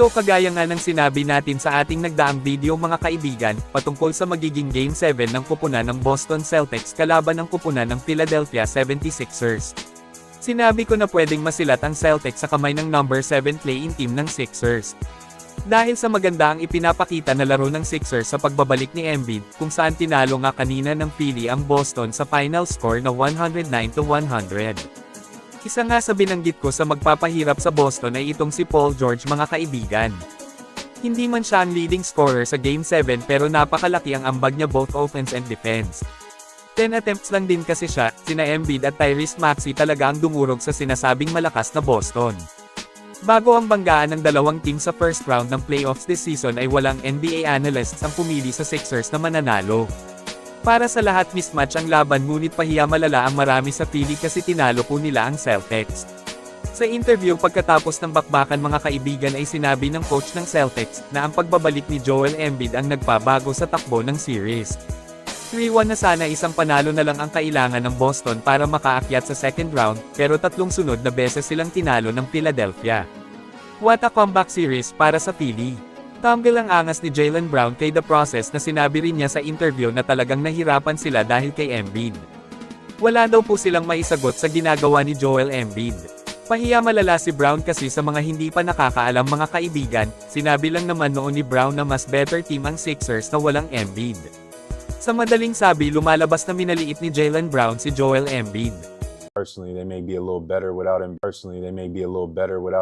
So kagaya nga ng sinabi natin sa ating nagdaang video mga kaibigan, patungkol sa magiging Game 7 ng kupunan ng Boston Celtics kalaban ng kupunan ng Philadelphia 76ers. Sinabi ko na pwedeng masilat ang Celtics sa kamay ng number 7 play-in team ng Sixers. Dahil sa maganda ang ipinapakita na laro ng Sixers sa pagbabalik ni Embiid, kung saan tinalo nga kanina ng Philly ang Boston sa final score na 109-100. Isa nga sa binanggit ko sa magpapahirap sa Boston ay itong si Paul George mga kaibigan. Hindi man siya ang leading scorer sa Game 7 pero napakalaki ang ambag niya both offense and defense. 10 attempts lang din kasi siya, sina Embiid at Tyrese Maxey talaga ang dumurog sa sinasabing malakas na Boston. Bago ang banggaan ng dalawang team sa first round ng playoffs this season ay walang NBA analysts ang pumili sa Sixers na mananalo. Para sa lahat mismatch ang laban ngunit pahiya malala ang marami sa Philly kasi tinalo po nila ang Celtics. Sa interview pagkatapos ng bakbakan mga kaibigan ay sinabi ng coach ng Celtics na ang pagbabalik ni Joel Embiid ang nagpabago sa takbo ng series. 3-1 na sana isang panalo na lang ang kailangan ng Boston para makaakyat sa second round, pero tatlong sunod na beses silang tinalo ng Philadelphia. What a comeback series para sa Philly. Tumble ang angas ni Jaylen Brown kay The Process na sinabi rin niya sa interview na talagang nahirapan sila dahil kay Embiid. Wala daw po silang maisagot sa ginagawa ni Joel Embiid. Pahiya malala si Brown kasi sa mga hindi pa nakakaalam mga kaibigan, sinabi lang naman noon ni Brown na mas better team ang Sixers na walang Embiid. Sa madaling sabi lumalabas na minaliit ni Jaylen Brown si Joel Embiid. Personally, they may be a little better without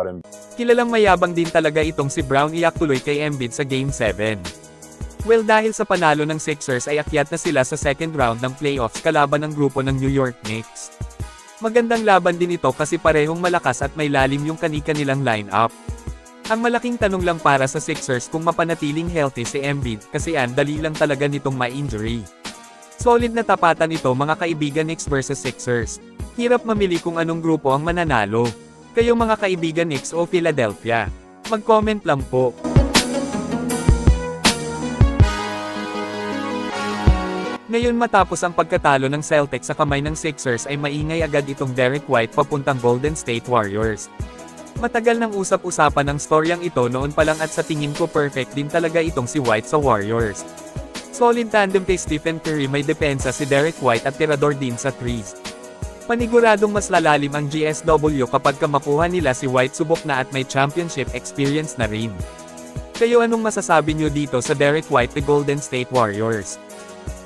him. Kilalang mayabang din talaga itong si Brown iyak tuloy kay Embiid sa Game 7. Well dahil sa panalo ng Sixers ay akyat na sila sa second round ng playoffs kalaban ng grupo ng New York Knicks. Magandang laban din ito kasi parehong malakas at may lalim yung kani-kanilang lineup. Ang malaking tanong lang para sa Sixers kung mapanatiling healthy si Embiid kasi dali lang talaga nitong ma-injury. Solid na tapatan ito mga kaibigan Knicks vs Sixers. Hirap mamili kung anong grupo ang mananalo. Kayo mga kaibigan Knicks o Philadelphia? Mag-comment lang po. Ngayon matapos ang pagkatalo ng Celtics sa kamay ng Sixers ay maingay agad itong Derek White papuntang Golden State Warriors. Matagal nang usap-usapan ng storyang ito noon pa lang at sa tingin ko perfect din talaga itong si White sa Warriors. Solid tandem kay Stephen Curry may depensa si Derek White at tirador din sa threes. Paniguradong mas lalalim ang GSW kapag makuha nila si White subok na at may championship experience na rin. Kayo anong masasabi nyo dito sa Derek White the Golden State Warriors?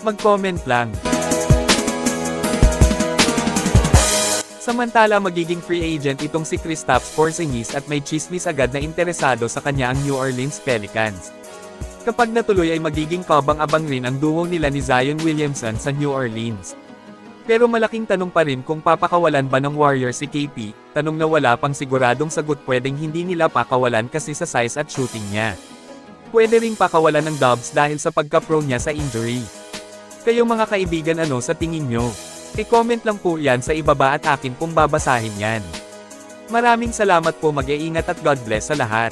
Mag-comment lang. Samantala magiging free agent itong si Kristaps Porzingis at may chismis agad na interesado sa kanya ang New Orleans Pelicans. Kapag natuloy ay magiging kabang-abang rin ang duo nila ni Zion Williamson sa New Orleans. Pero malaking tanong pa rin kung papakawalan ba ng Warriors si KP, tanong na wala pang siguradong sagot pwedeng hindi nila pakawalan kasi sa size at shooting niya. Pwede ring pakawalan ng Dubs dahil sa pagka-prone niya sa injury. Kayo mga kaibigan ano sa tingin nyo? I-comment lang po yan sa ibaba at akin pong babasahin yan. Maraming salamat po mag-iingat at God bless sa lahat.